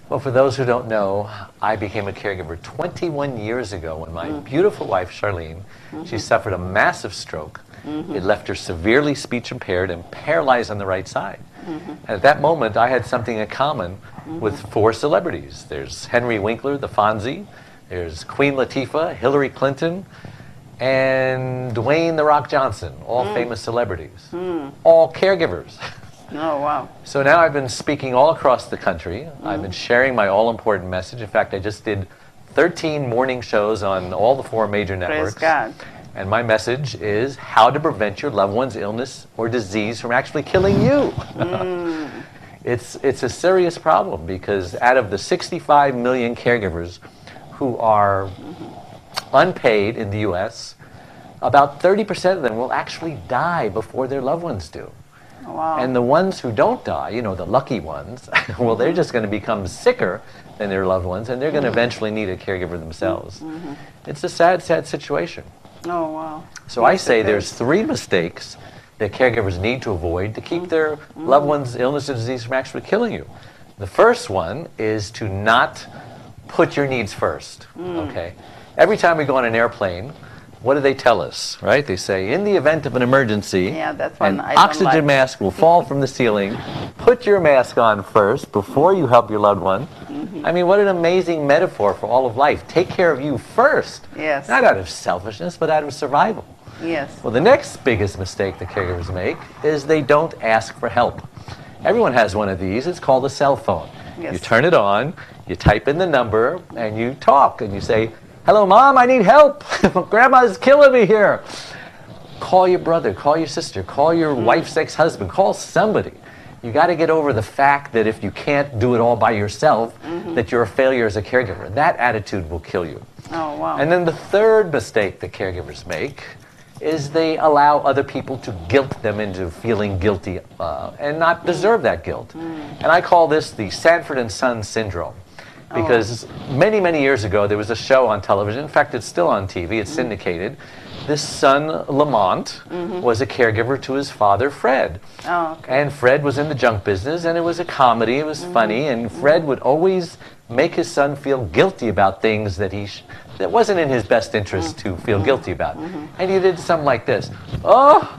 Well, for those who don't know, I became a caregiver 21 years ago when my beautiful wife, Charlene, she suffered a massive stroke. It left her severely speech impaired and paralyzed on the right side. And at that moment, I had something in common with 4 celebrities. There's Henry Winkler, the Fonzie. There's Queen Latifah, Hillary Clinton, and Dwayne "The Rock" Johnson, all famous celebrities, all caregivers. Oh, wow. So now I've been speaking all across the country. I've been sharing my all-important message. In fact, I just did 13 morning shows on all the 4 major networks. Praise God. And my message is how to prevent your loved one's illness or disease from actually killing you. It's a serious problem because out of the 65 million caregivers who are unpaid in the U.S., about 30% of them will actually die before their loved ones do. Wow. And the ones who don't die, you know, the lucky ones, well, they're just going to become sicker than their loved ones, and they're going to eventually need a caregiver themselves. It's a sad, sad situation. Oh, wow. So I say there's 3 mistakes that caregivers need to avoid to keep their loved one's illness or disease from actually killing you. The first one is to not put your needs first, okay? Every time we go on an airplane, what do they tell us, right? They say, in the event of an emergency, an oxygen mask will fall from the ceiling. Put your mask on first before you help your loved one. I mean, what an amazing metaphor for all of life. Take care of you first. Yes. Not out of selfishness, but out of survival. Yes. Well, the next biggest mistake that caregivers make is they don't ask for help. Everyone has one of these. It's called a cell phone. Yes. You turn it on, you type in the number, and you talk, and you say, hello, Mom, I need help. Grandma's killing me here. Call your brother, call your sister, call your wife's ex-husband, call somebody. You got to get over the fact that if you can't do it all by yourself, that you're a failure as a caregiver. That attitude will kill you. Oh, wow. And then the third mistake that caregivers make is they allow other people to guilt them into feeling guilty and not deserve that guilt. And I call this the Sanford and Son syndrome. Because many, many years ago, there was a show on television. In fact, it's still on TV. It's syndicated. This son, Lamont, was a caregiver to his father, Fred. Oh, okay. And Fred was in the junk business, and it was a comedy. It was funny, and Fred would always make his son feel guilty about things that that wasn't in his best interest to feel guilty about. And he did something like this. Oh,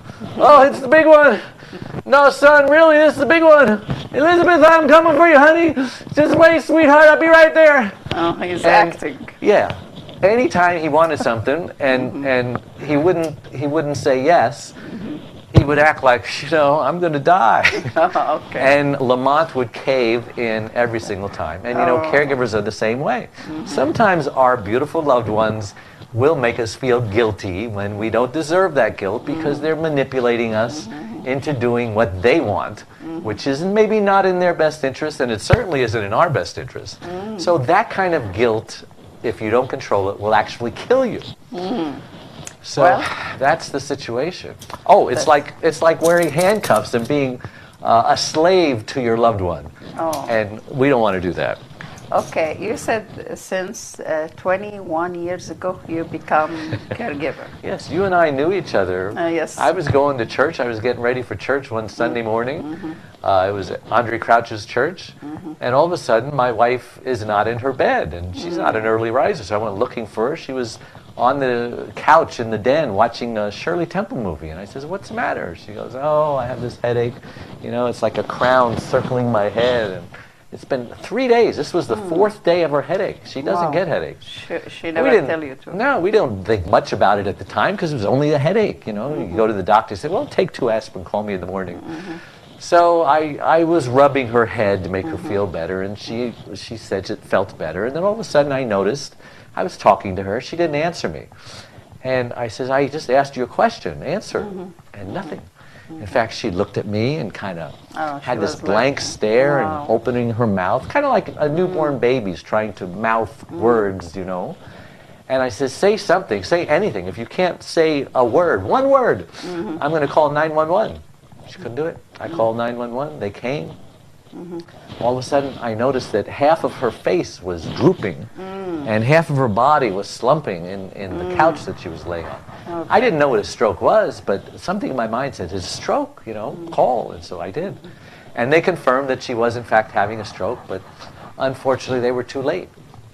it's the big one. No, son, really, this is the big one. Elizabeth, I'm coming for you, honey. Just wait, sweetheart, I'll be right there. Oh, he's acting. Yeah. Anytime he wanted something and he wouldn't say yes, he would act like, I'm going to die. Oh, okay. And Lamont would cave in every single time. And caregivers are the same way. Sometimes our beautiful loved ones will make us feel guilty when we don't deserve that guilt because they're manipulating us into doing what they want, which is maybe not in their best interest, and it certainly isn't in our best interest. So that kind of guilt, if you don't control it, will actually kill you. So that's the situation. Oh, it's like wearing handcuffs and being a slave to your loved one. Oh. And we don't want to do that. Okay, you said since 21 years ago you become caregiver. Yes, you and I knew each other. Yes. I was going to church. I was getting ready for church one Sunday morning. It was Andre Crouch's church. And all of a sudden, my wife is not in her bed. And she's not an early riser, so I went looking for her. She was on the couch in the den watching a Shirley Temple movie. And I says, what's the matter? She goes, I have this headache. It's like a crown circling my head. And it's been 3 days. This was the 4th day of her headache. She doesn't get headaches. She never tell you to. No, we don't think much about it at the time because it was only a headache. You go to the doctor and say, well, take 2 aspirin, call me in the morning. So I was rubbing her head to make her feel better, and she said it felt better. And then all of a sudden I noticed, I was talking to her, she didn't answer me. And I says, I just asked you a question, answer. And nothing. In fact, she looked at me and kind of had this blank stare and opening her mouth, kind of like a newborn baby's trying to mouth words, And I said, say something, say anything. If you can't say a word, one word, I'm going to call 911. She couldn't do it. I called 911. They came. All of a sudden, I noticed that half of her face was drooping and half of her body was slumping in the couch that she was laying on. Okay. I didn't know what a stroke was, but something in my mind said, it's a stroke, call. And so I did. And they confirmed that she was, in fact, having a stroke, but unfortunately, they were too late.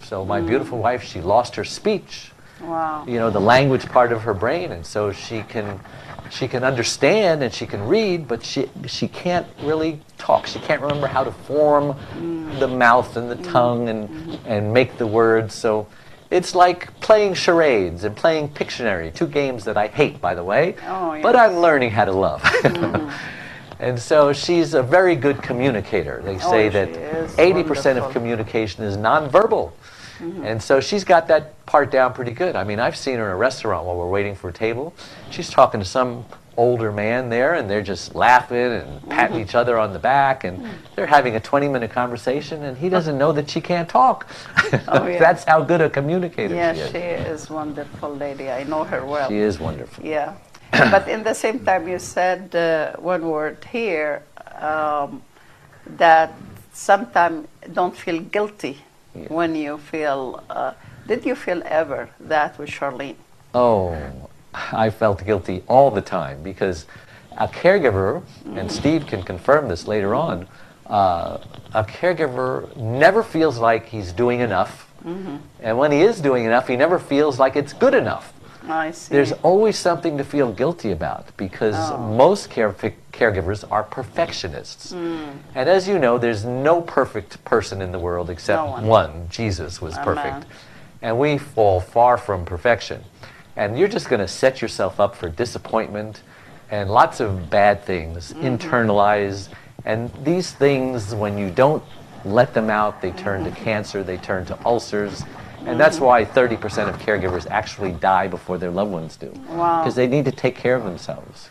So my beautiful wife, she lost her speech, Wow. you know, the language part of her brain, and so she can understand and she can read, but she can't really talk. She can't remember how to form the mouth and the tongue and make the words. So it's like playing charades and playing Pictionary, two games that I hate, by the way, but I'm learning how to love. And so she's a very good communicator. They say that 80% of communication is nonverbal. And so she's got that part down pretty good. I mean, I've seen her in a restaurant while we're waiting for a table. She's talking to some older man there, and they're just laughing and patting each other on the back, and they're having a 20-minute conversation, and he doesn't know that she can't talk. That's how good a communicator she is. Yeah, she is a wonderful lady. I know her well. She is wonderful. Yeah. But in the same time, you said one word here, that sometimes don't feel guilty when you feel, did you feel ever that with Charlene? Oh, I felt guilty all the time, because a caregiver, and Steve can confirm this later on, a caregiver never feels like he's doing enough. And when he is doing enough, he never feels like it's good enough. I see. There's always something to feel guilty about, because most caregivers are perfectionists. And as you know, there's no perfect person in the world except one. Jesus was perfect. And we fall far from perfection. And you're just going to set yourself up for disappointment and lots of bad things, internalized. And these things, when you don't let them out, they turn to cancer, they turn to ulcers. And that's why 30% of caregivers actually die before their loved ones do. Wow. Because they need to take care of themselves.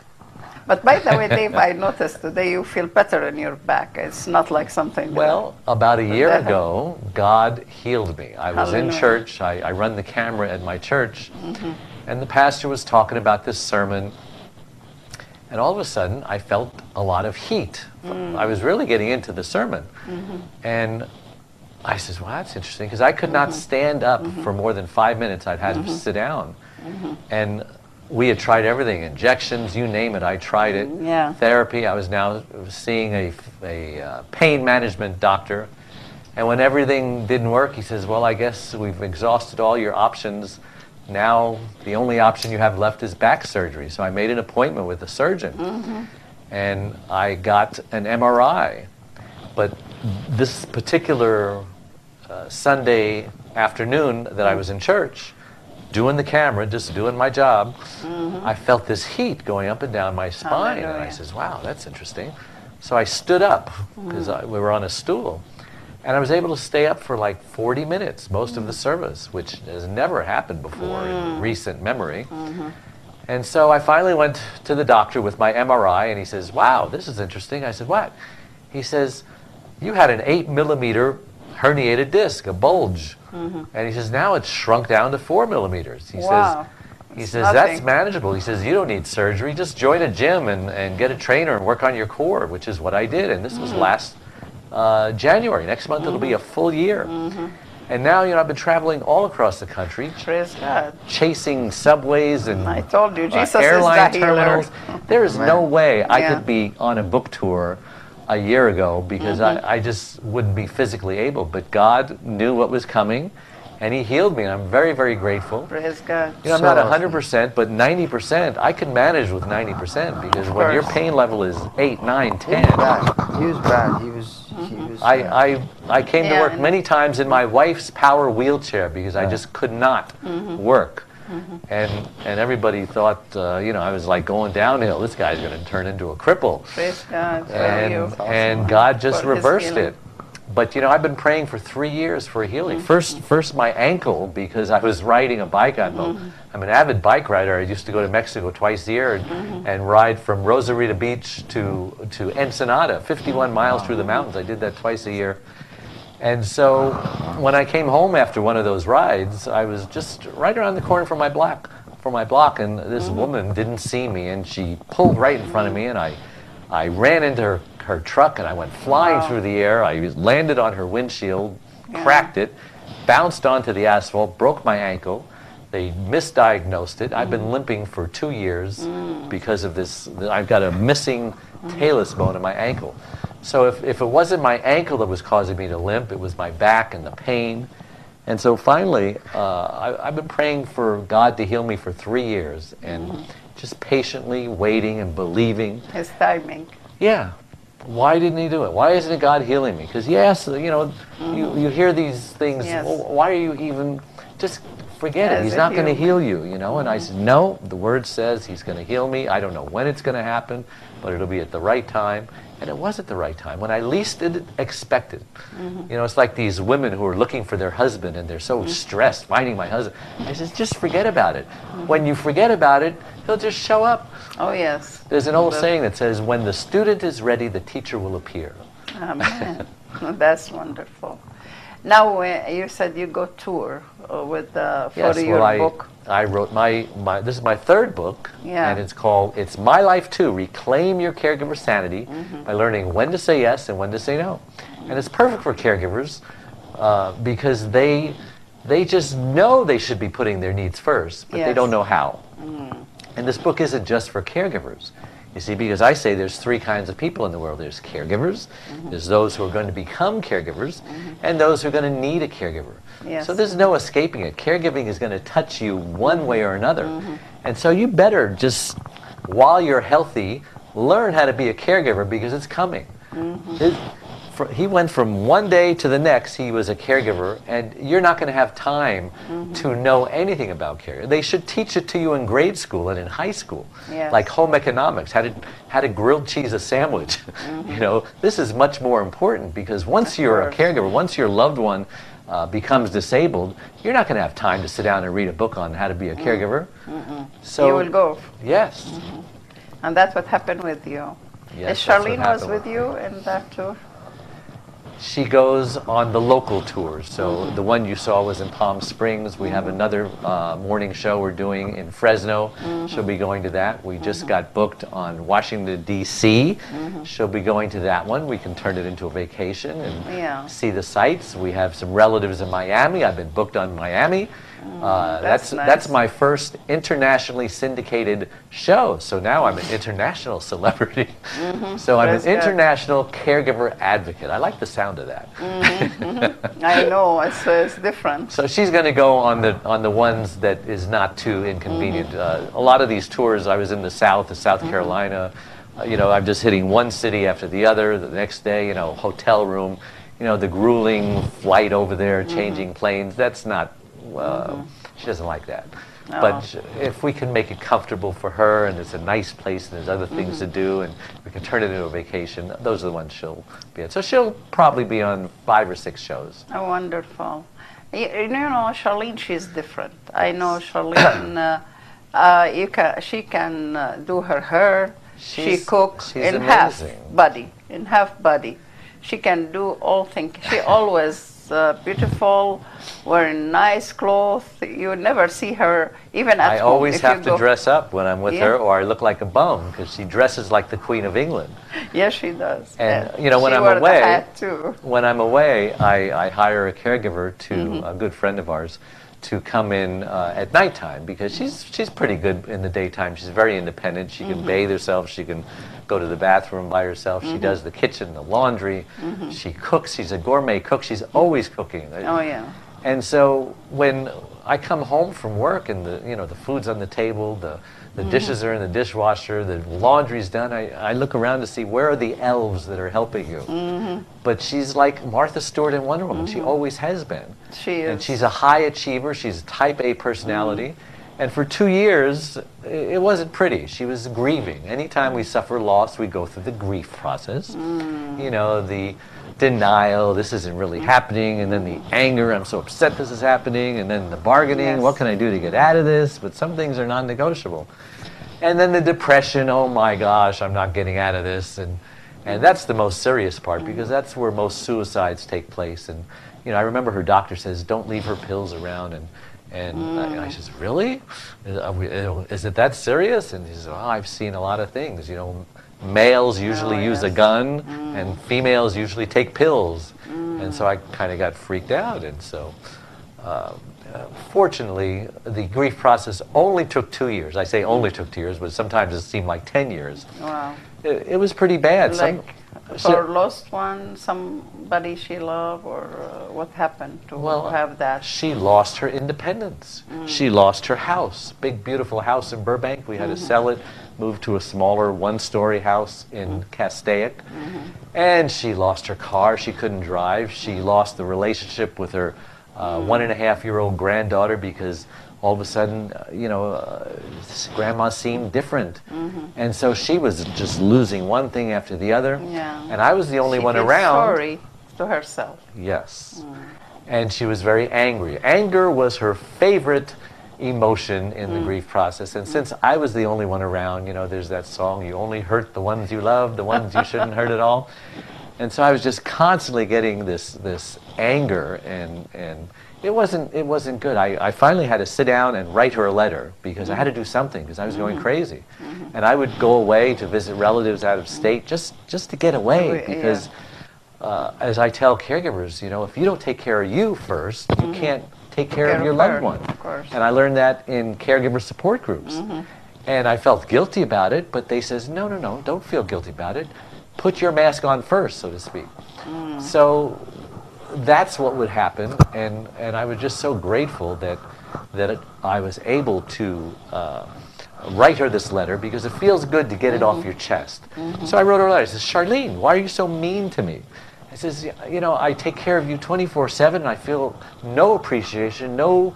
But by the way, Dave, I noticed today you feel better in your back. It's not like something... Well, about a year ago, God healed me. I was in church. I run the camera at my church. And the pastor was talking about this sermon. And all of a sudden, I felt a lot of heat. I was really getting into the sermon. And I says, well, that's interesting, because I could not stand up for more than 5 minutes. I'd had to sit down. And we had tried everything, injections, you name it, I tried it. Therapy, I was now seeing a pain management doctor. And when everything didn't work, he says, well, I guess we've exhausted all your options. Now the only option you have left is back surgery. So I made an appointment with a surgeon. And I got an MRI. But this particular Sunday afternoon that I was in church, doing the camera, just doing my job, I felt this heat going up and down my spine. And I says, wow, that's interesting. So I stood up, because we were on a stool. And I was able to stay up for like 40 minutes, most of the service, which has never happened before in recent memory. And so I finally went to the doctor with my MRI, and he says, wow, this is interesting. I said, what? He says, you had an 8-millimeter herniated disc, a bulge. And he says, now it's shrunk down to 4 millimeters. He says, that's manageable. He says, you don't need surgery. Just join a gym and get a trainer and work on your core, which is what I did. And this was last January. Next month it'll be a full year. And now, you know, I've been traveling all across the country, chasing subways and I told you, Jesus airline is the terminals. There is no way I could be on a book tour a year ago, because I just wouldn't be physically able. But God knew what was coming, and He healed me, and I'm very, very grateful. Praise God. You know, I'm not 100%, but 90%, I can manage with 90%, because when your pain level is 8, 9, 10... He was bad. He was I came to work many times in my wife's power wheelchair, because I just could not work. And everybody thought, you know, I was like going downhill. This guy's going to turn into a cripple. Praise God. And God just reversed it. But, you know, I've been praying for 3 years for healing. First my ankle, because I was riding a bike. I'm an avid bike rider. I used to go to Mexico twice a year and ride from Rosarita Beach to Ensenada, 51 miles through the mountains. I did that twice a year. And so when I came home after one of those rides, I was just right around the corner from my block, and this woman didn't see me, and she pulled right in front of me, and I ran into her truck, and I went flying through the air. I landed on her windshield, cracked it, bounced onto the asphalt, broke my ankle. They misdiagnosed it. I've been limping for 2 years because of this. I've got a missing talus bone in my ankle. So if it wasn't my ankle that was causing me to limp, it was my back and the pain. And so finally, I've been praying for God to heal me for 3 years, and just patiently waiting and believing. His timing. Yeah. Why didn't he do it? Why isn't God healing me? Because yes, you know, you hear these things, Yes. well, why are you even, just forget it. As He's a not going to human. heal you, you know? And I said, no, the Word says He's going to heal me. I don't know when it's going to happen, but it'll be at the right time. And it was at the right time, when I least did expect it. You know, it's like these women who are looking for their husband and they're so stressed, finding my husband. I said, just forget about it. When you forget about it, he'll just show up. Oh, yes. There's an old saying that says, when the student is ready, the teacher will appear. Amen. That's wonderful. Now, you said you go tour with Yes, for your well, book. I wrote this is my third book, Yeah. and it's called It's My Life Too, Reclaim Your Caregiver Sanity by learning when to say yes and when to say no. And it's perfect for caregivers because they just know they should be putting their needs first, but they Yes. don't know how. And this book isn't just for caregivers. You see, because I say there's 3 kinds of people in the world. There's caregivers, there's those who are going to become caregivers, and those who are going to need a caregiver. Yes. So there's no escaping it. Caregiving is going to touch you one way or another. And so you better just, while you're healthy, learn how to be a caregiver because it's coming. He went from one day to the next, he was a caregiver, and you're not going to have time to know anything about care. They should teach it to you in grade school and in high school, Yes. like home economics, how to grilled cheese a sandwich. You know, this is much more important because once you're a caregiver, once your loved one becomes disabled, you're not going to have time to sit down and read a book on how to be a caregiver. So You will go. yes. And that's what happened with you. Yes, Is that's what Charlene was happened with you in that tour? She goes on the local tours. So the one you saw was in Palm Springs. We have another morning show we're doing in Fresno. She'll be going to that. We just got booked on Washington, D.C. She'll be going to that one. We can turn it into a vacation and Yeah. see the sights. We have some relatives in Miami. I've been booked on Miami. That's nice. That's my first internationally syndicated show. So now I'm an international celebrity. So I'm That's an good. international caregiver advocate. I like the sound of that. I know, it's different. So she's going to go on the ones that is not too inconvenient. A lot of these tours, I was in the South Carolina. You know, I'm just hitting one city after the other. The next day, you know, hotel room. You know, the grueling flight over there, changing planes. That's not. She doesn't like that. But if we can make it comfortable for her, and it's a nice place, and there's other things to do, and we can turn it into a vacation, those are the ones she'll be at. So she'll probably be on 5 or 6 shows. Oh, wonderful. You know, Charlene, she's different. I know Charlene, she can do her hair. She cooks she's in amazing. half body. She can do all things. She always beautiful, wearing nice clothes. You never see her even at I home. always If have you to go- dress up when I'm with Yeah. her, or I look like a bum, because she dresses like the Queen of England. Yes, she does. And you know, when she I'm wore the away, hat too. I hire a caregiver to a good friend of ours to come in at nighttime, because she's pretty good in the daytime. She's very independent. She can bathe herself. She can go to the bathroom by herself. She does the kitchen, the laundry. She cooks. She's a gourmet cook. She's always cooking. Oh yeah. And so when I come home from work and the food's on the table, the dishes are in the dishwasher, the laundry's done, I look around to see where are the elves that are helping you. But she's like Martha Stewart in Wonder Woman. She always has been. She is. And she's a high achiever. She's a type A personality. And for 2 years, it wasn't pretty. She was grieving. Anytime we suffer loss, we go through the grief process. You know, the denial, this isn't really happening, and then the anger, I'm so upset this is happening, and then the bargaining, Yes. what can I do to get out of this? But some things are non-negotiable. And then the depression, oh my gosh, I'm not getting out of this. And that's the most serious part, because that's where most suicides take place. And you know, I remember her doctor says, don't leave her pills around. And I says, really? Is it that serious? And he says, oh, I've seen a lot of things. You know, males usually use a gun, and females usually take pills. And so I kind of got freaked out. And so, fortunately, the grief process only took 2 years. I say only took 2 years, but sometimes it seemed like 10 years. Wow. It was pretty bad. Like For lost one, somebody she loved, or what happened to have that? She lost her independence. She lost her house, big beautiful house in Burbank. We had to sell it, move to a smaller one-story house in Castaic. And she lost her car. She couldn't drive. She lost the relationship with her 1.5-year-old granddaughter because all of a sudden, Grandma seemed different. And so she was just losing one thing after the other. Yeah. And I was the only one feels around. sorry to herself. Yes. And she was very angry. Anger was her favorite emotion in the grief process. And since I was the only one around, there's that song, you only hurt the ones you love, the ones you shouldn't hurt at all. And so I was just constantly getting this anger, and it wasn't good. I finally had to sit down and write her a letter because I had to do something because I was going crazy. And I would go away to visit relatives out of state just to get away because as I tell caregivers, if you don't take care of you first, you can't take care of your loved one. Of course. And I learned that in caregiver support groups. And I felt guilty about it, but they says, no, don't feel guilty about it. Put your mask on first, so to speak. So that's what would happen, and I was just so grateful that I was able to write her this letter because it feels good to get it off your chest. So I wrote her a letter. I says, Charlene, why are you so mean to me? I says, I take care of you 24/7, and I feel no appreciation, no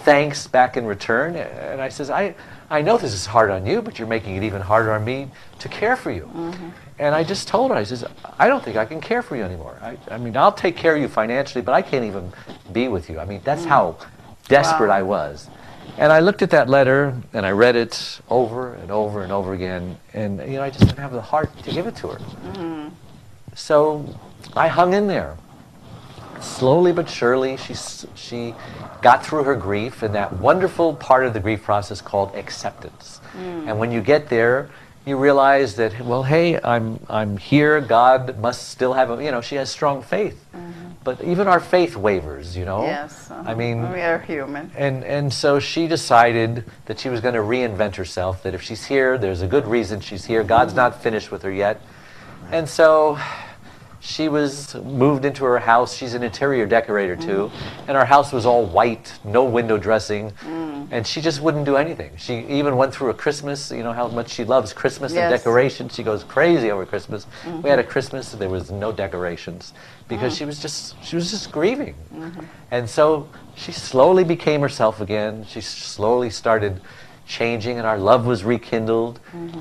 thanks back in return. And I says, I know this is hard on you, but you're making it even harder on me to care for you. And I just told her, I says, I don't think I can care for you anymore. I mean, I'll take care of you financially, but I can't even be with you. I mean, that's how desperate I was. And I looked at that letter, and I read it over and over and over again, and I just didn't have the heart to give it to her. So I hung in there. Slowly but surely, she got through her grief in that wonderful part of the grief process called acceptance. And when you get there, you realize that, well, hey, I'm here. God must still have she has strong faith. But even our faith wavers, Yes. I mean, we are human. And so she decided that she was going to reinvent herself, that if she's here, there's a good reason she's here. God's not finished with her yet. And so she was moved into her house. She's an interior decorator too. And our house was all white, no window dressing. And she just wouldn't do anything. She even went through a Christmas, how much she loves Christmas and decoration. She goes crazy over Christmas. We had a Christmas, there was no decorations because she was just grieving. And so she slowly became herself again. She slowly started changing, and our love was rekindled.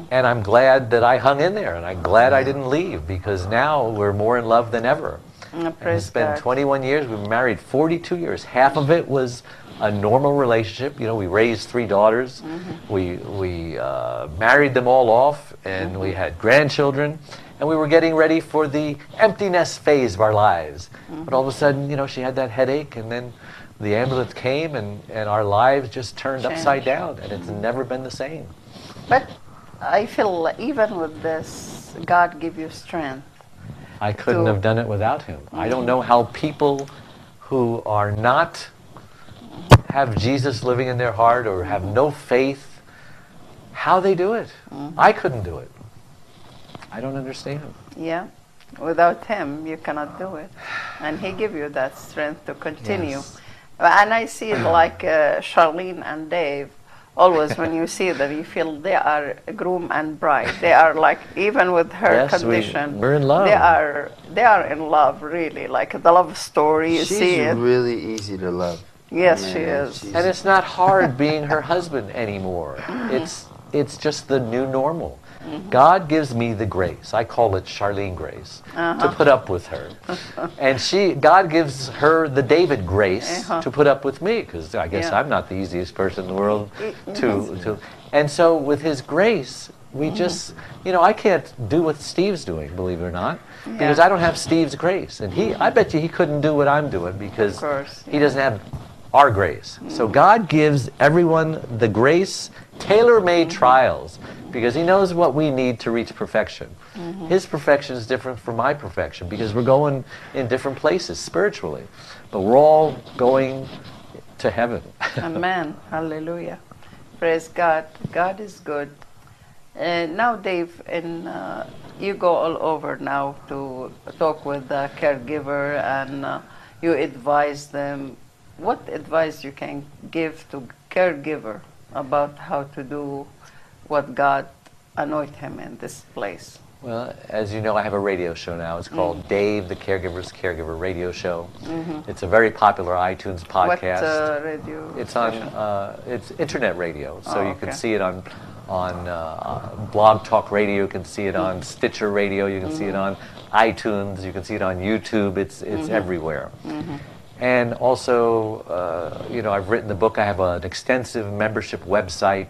And I'm glad that I hung in there, and I'm glad I didn't leave, because now we're more in love than ever. And it's been 21 years. We've been married 42 years. Half of it was a normal relationship. We raised 3 daughters. We married them all off, and we had grandchildren, and we were getting ready for the empty nest phase of our lives. But all of a sudden, she had that headache, and then the ambulance came, and our lives just turned upside down, and it's never been the same. But I feel even with this, God give you strength. I couldn't have done it without him. I don't know how people who are not, have Jesus living in their heart or have no faith, how they do it. I couldn't do it. I don't understand. Yeah. Without him, you cannot do it. And he give you that strength to continue. Yes. And I see it like Charlene and Dave. Always when you see them, you feel they are groom and bride. They are like, even with her condition, we're in love. They are in love, really. Like the love story, you see it. She's really easy to love. Yes, she is. And it's not hard being her husband anymore. It's just the new normal. God gives me the grace. I call it Charlene grace, to put up with her. And God gives her the David grace to put up with me, because I guess I'm not the easiest person in the world to. And so with his grace, we just, I can't do what Steve's doing, believe it or not, because I don't have Steve's grace. And I bet you he couldn't do what I'm doing, because he doesn't have our grace. So God gives everyone the grace, tailor-made trials, because he knows what we need to reach perfection. His perfection is different from my perfection, because we're going in different places spiritually, but we're all going to heaven. Amen. Hallelujah. Praise God. God is good. Now, Dave, you go all over now to talk with the caregiver, and you advise them. What advice you can give to caregiver about how to do what God anointed him in this place? Well, as you know, I have a radio show now. It's called Dave, the Caregiver's Caregiver Radio Show. It's a very popular iTunes podcast. What radio? It's on it's internet radio, so you can okay. see it on Blog Talk Radio. You can see it on Stitcher Radio. You can see it on iTunes. You can see it on YouTube. It's everywhere. And also, you know, I've written the book. I have an extensive membership website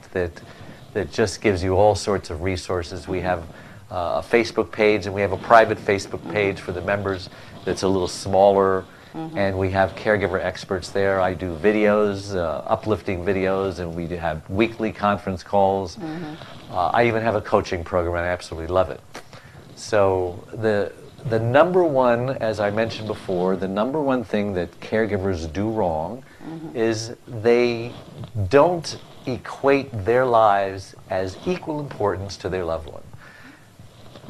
that just gives you all sorts of resources. We have a Facebook page, and we have a private Facebook page for the members that's a little smaller, and we have caregiver experts there. I do videos, uplifting videos, and we have weekly conference calls. I even have a coaching program, and I absolutely love it. So the number one, as I mentioned before, the number one thing that caregivers do wrong is they don't equate their lives as equal importance to their loved one.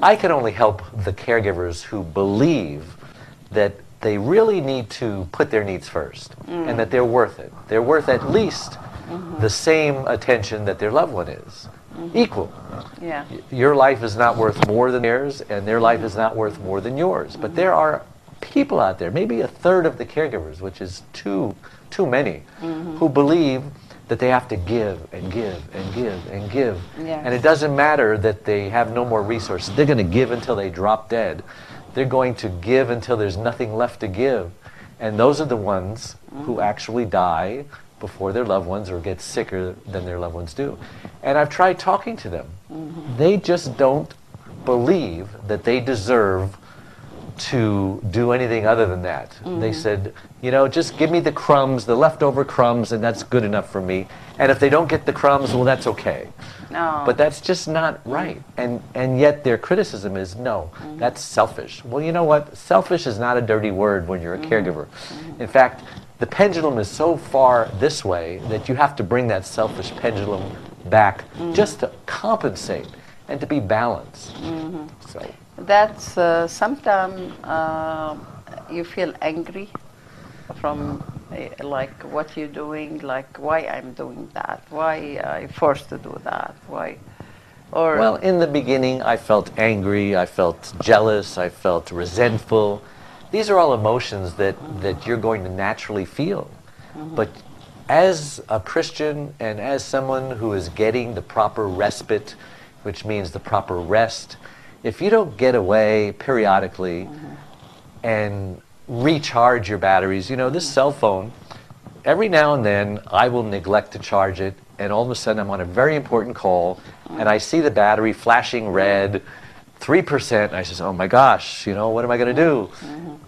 I can only help the caregivers who believe that they really need to put their needs first and that they're worth it. They're worth at least the same attention that their loved one is. Equal. Yeah. Your life is not worth more than theirs, and their life is not worth more than yours. But there are people out there, maybe a third of the caregivers, which is too many, who believe that they have to give and give and give and give. Yes. And it doesn't matter that they have no more resources. They're going to give until they drop dead. They're going to give until there's nothing left to give. And those are the ones who actually die before their loved ones or get sicker than their loved ones do. And I've tried talking to them. They just don't believe that they deserve to do anything other than that. They said, you know, just give me the crumbs, the leftover crumbs, and that's good enough for me. And if they don't get the crumbs, well, that's okay. No. But that's just not right. And yet their criticism is, no, that's selfish. Well, you know what? Selfish is not a dirty word when you're a caregiver. In fact, the pendulum is so far this way that you have to bring that selfish pendulum back just to compensate and to be balanced. So. That's sometimes you feel angry from like what you're doing, like why I'm doing that, why I'm forced to do that, why, or well, in the beginning I felt angry, I felt jealous, I felt resentful. These are all emotions that you're going to naturally feel. But as a Christian and as someone who is getting the proper respite, which means the proper rest, if you don't get away periodically and recharge your batteries, you know, this cell phone, every now and then I will neglect to charge it, and all of a sudden I'm on a very important call and I see the battery flashing red, 3%, and I says, oh my gosh, you know, what am I going to do?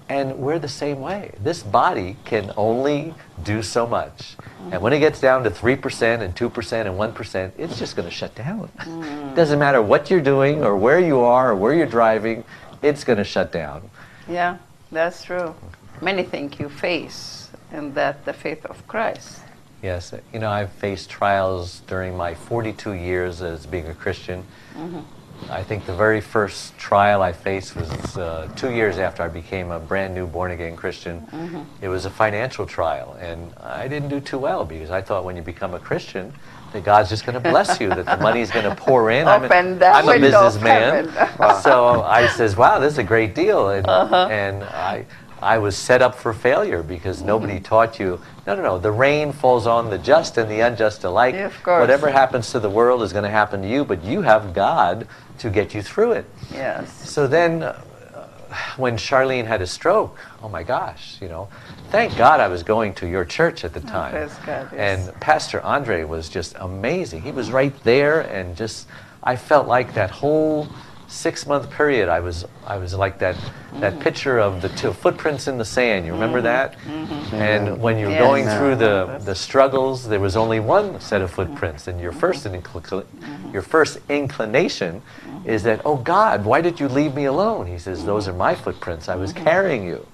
And we're the same way. This body can only do so much. And when it gets down to 3% and 2% and 1%, it's just going to shut down. It doesn't matter what you're doing or where you are or where you're driving, it's going to shut down. yeah, that's true. Many things you face in that the faith of Christ. Yes, you know, I've faced trials during my 42 years as being a Christian. I think the very first trial I faced was 2 years after I became a brand new born-again Christian. It was a financial trial, and I didn't do too well because I thought when you become a Christian that God's just going to bless you, that the money's going to pour in. I'm a businessman. So I says, wow, this is a great deal. And I was set up for failure because nobody taught you, no, the rain falls on the just and the unjust alike. Yeah, of course. Whatever happens to the world is going to happen to you, but you have God to get you through it. Yes. So then when Charlene had a stroke, oh my gosh, you know, thank God I was going to your church at the time. Praise God, yes. And Pastor Andre was just amazing. He was right there, and just, I felt like that whole 6-month period, I was like that picture of the two footprints in the sand. You remember that? And when you're going through the struggles, there was only one set of footprints, and your first inclination is that, oh God, why did you leave me alone? He says, those are my footprints. I was carrying you.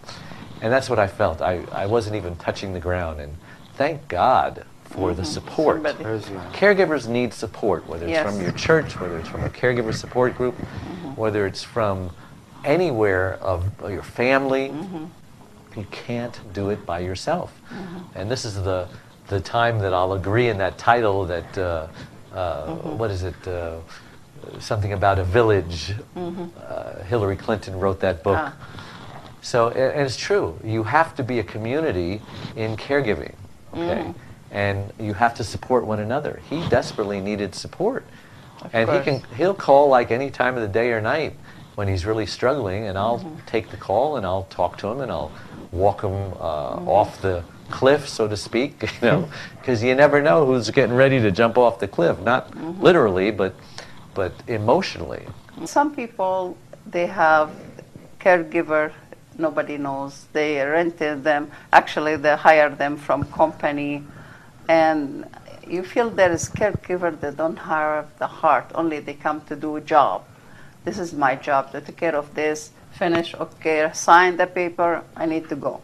And that's what I felt. I wasn't even touching the ground. And thank God for the support. Somebody. Caregivers need support, whether it's Yes. from your church, whether it's from a caregiver support group, whether it's from anywhere of your family. You can't do it by yourself. And this is the time that I'll agree in that title that, what is it, something about a village. Hillary Clinton wrote that book. So, and it's true. You have to be a community in caregiving, okay? And you have to support one another. He desperately needed support. And he'll call like any time of the day or night when he's really struggling, and I'll take the call and I'll talk to him and I'll walk him off the cliff, so to speak, you know, because you never know who's getting ready to jump off the cliff. Not literally, but emotionally. Some people, they have caregiver, nobody knows. They rented them. Actually, they hire them from company. And you feel there is caregiver, they don't have the heart. Only they come to do a job. This is my job, to take care of this, finish, okay, sign the paper, I need to go.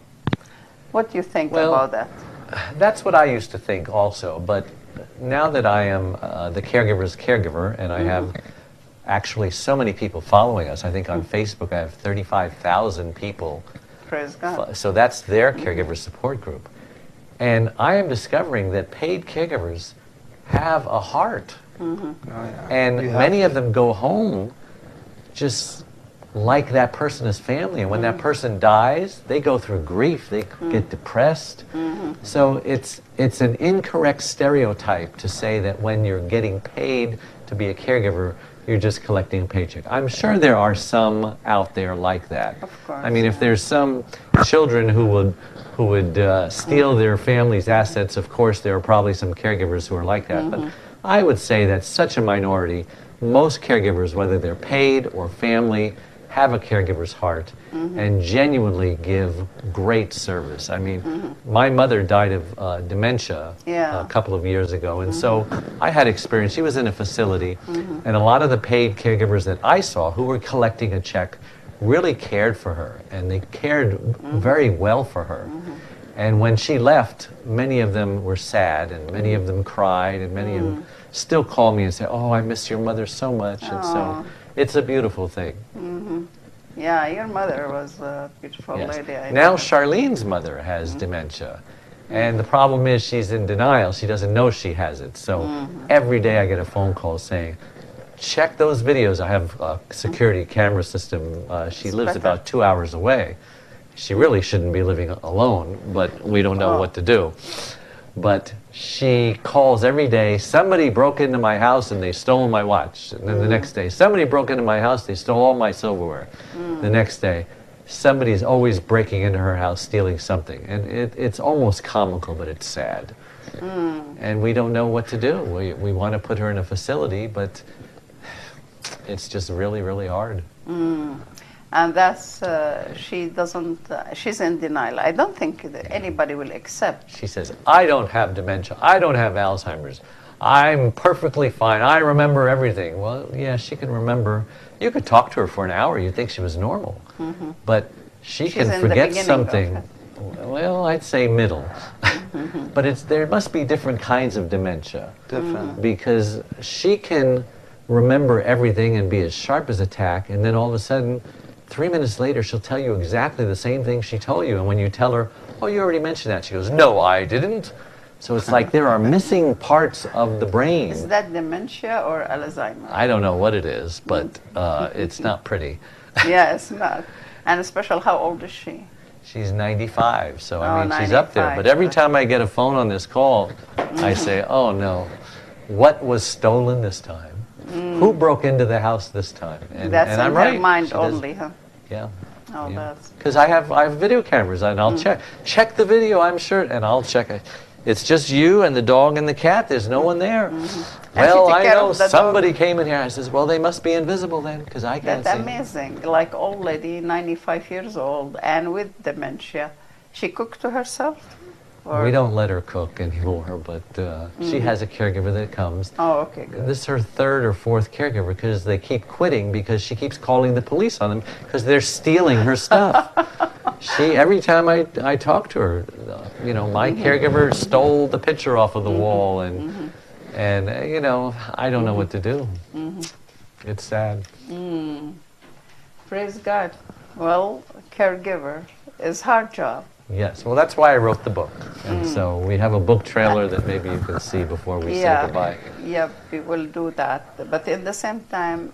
What do you think about that? That's what I used to think also, but now that I am the caregiver's caregiver, and I have actually so many people following us, I think on Facebook I have 35,000 people. Praise God. So that's their caregiver support group. And I am discovering that paid caregivers have a heart. And many of them go home just like that person is family. And when that person dies, they go through grief. They get depressed. So it's an incorrect stereotype to say that when you're getting paid to be a caregiver, you're just collecting a paycheck. I'm sure there are some out there like that. Of course. I mean, if there's some children who would steal their family's assets, of course there are probably some caregivers who are like that. But I would say that's such a minority. Most caregivers, whether they're paid or family, have a caregiver's heart and genuinely give great service. I mean, my mother died of dementia a couple of years ago, and so I had experience. She was in a facility, and a lot of the paid caregivers that I saw who were collecting a check really cared for her, and they cared very well for her. And when she left, many of them were sad, and many of them cried, and many of them still call me and say, "Oh, I miss your mother so much." And so it's a beautiful thing. Yeah, your mother was a beautiful lady. I Now know. Charlene's mother has dementia. And the problem is she's in denial. She doesn't know she has it. So every day I get a phone call saying, check those videos. I have a security camera system. She lives about 2 hours away. She really shouldn't be living alone, but we don't know what to do. But she calls every day, somebody broke into my house and they stole my watch. And then the next day, somebody broke into my house, they stole all my silverware. The next day, somebody's always breaking into her house, stealing something. And it's almost comical, but it's sad. And we don't know what to do. We want to put her in a facility, but it's just really, really hard. And that's, she doesn't, she's in denial. I don't think that anybody will accept. She says, I don't have dementia. I don't have Alzheimer's. I'm perfectly fine. I remember everything. Well, yeah, she can remember. You could talk to her for an hour. You'd think she was normal. But she's can forget something. Well, I'd say middle. But there must be different kinds of dementia. Because she can remember everything and be as sharp as a tack, and then all of a sudden, 3 minutes later, she'll tell you exactly the same thing she told you. And when you tell her, oh, you already mentioned that, she goes, no, I didn't. So it's like there are missing parts of the brain. Is that dementia or Alzheimer's? I don't know what it is, but it's not pretty. Yeah, it's not. And especially, how old is she? She's 95, so I mean, she's up there. But every time I get a phone on this call, I say, oh no, what was stolen this time? Who broke into the house this time? And That's and in I'm her right. mind She does- only, huh? Yeah. Oh, that's... Because I have video cameras, and I'll check the video, I'm sure, and I'll check it. It's just you and the dog and the cat. There's no one there. Well, I know somebody came in here. I says, well, they must be invisible then, because I can't That's see. amazing. Like old lady, 95 years old, and with dementia. She cooked to herself? Or? We don't let her cook anymore, but she has a caregiver that comes. Oh, okay, good. This is her third or fourth caregiver because they keep quitting because she keeps calling the police on them because they're stealing her stuff. Every time I talk to her, my caregiver stole the picture off of the wall, and I don't know what to do. It's sad. Praise God. Well, caregiver is hard job. Yes, well, that's why I wrote the book. And so we have a book trailer that maybe you can see before we say goodbye. Yeah, we will do that. But in the same time,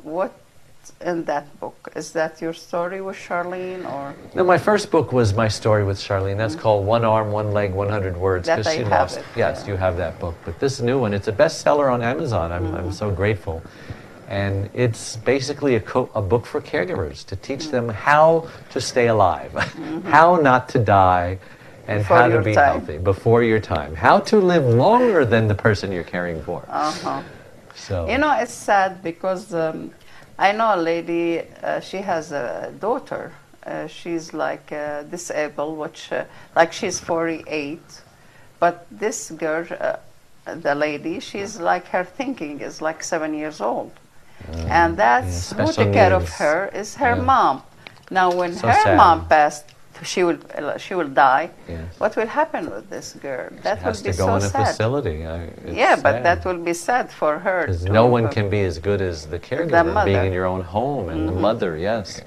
what's in that book? Is that your story with Charlene, or? No, my first book was my story with Charlene. That's called One Arm, One Leg, 100 Words. That I she have lost. it, Yes, yeah. you have that book. But this new one, it's a bestseller on Amazon. I'm so grateful. And it's basically a book for caregivers to teach them how to stay alive, how not to die, and Before how to your be time. healthy before your time, how to live longer than the person you're caring for. So It's sad because I know a lady, she has a daughter. She's like disabled, which like she's 48. But this girl, the lady, she's like, her thinking is like 7 years old. And that's who special took care of needs. her is her Yeah. mom. Now, when So her sad. mom passed, she will die. Yes. What will happen with this girl? That she will has be to go so in a sad. facility. It's Yeah, but sad. that will be sad for her. Because too, no one but- can be as good as the caregiver, mother. being in your own home, and the mother, yes.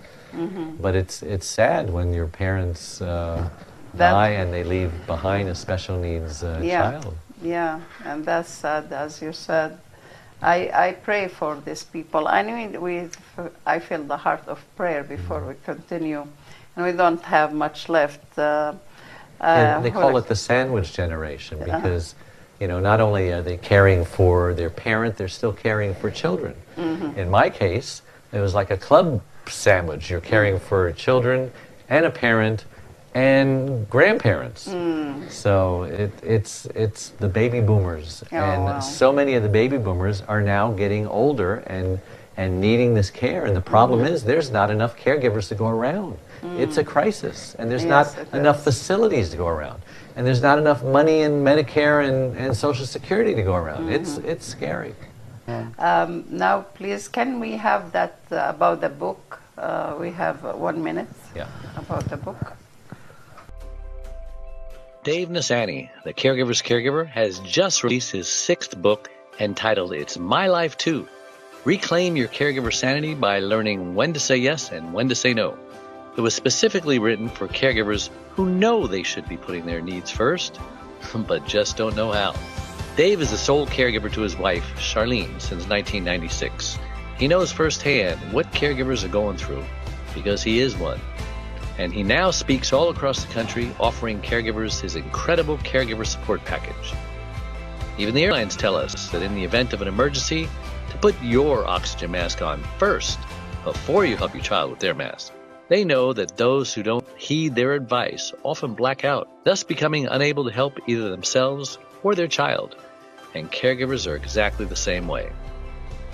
But it's sad when your parents die and they leave behind a special needs child. Yeah, and that's sad, as you said. I pray for these people. I mean, I feel the heart of prayer before we continue, and we don't have much left. And they call it the sandwich generation because, not only are they caring for their parent, they're still caring for children. In my case, it was like a club sandwich. You're caring for children and a parent and grandparents. So it's the baby boomers. Oh, and wow. so many of the baby boomers are now getting older and needing this care. And the problem is there's not enough caregivers to go around. It's a crisis. And there's Yes, not it enough is. facilities to go around. And there's not enough money in Medicare and Social Security to go around. It's scary. Now, please, can we have that about the book? We have 1 minute Yeah. about the book. Dave Nassaney, the Caregiver's Caregiver, has just released his 6th book entitled It's My Life Too. Reclaim your caregiver sanity by learning when to say yes and when to say no. It was specifically written for caregivers who know they should be putting their needs first, but just don't know how. Dave is the sole caregiver to his wife, Charlene, since 1996. He knows firsthand what caregivers are going through, because he is one. And he now speaks all across the country, offering caregivers his incredible caregiver support package. Even the airlines tell us that in the event of an emergency, to put your oxygen mask on first, before you help your child with their mask. They know that those who don't heed their advice often black out, thus becoming unable to help either themselves or their child. And caregivers are exactly the same way.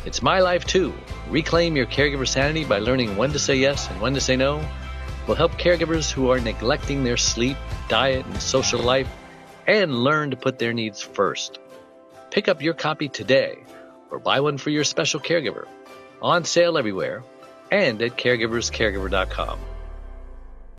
It's My Life Too. Reclaim your caregiver sanity by learning when to say yes and when to say no. Will help caregivers who are neglecting their sleep, diet, and social life, and learn to put their needs first. Pick up your copy today, or buy one for your special caregiver. On sale everywhere, and at caregiverscaregiver.com.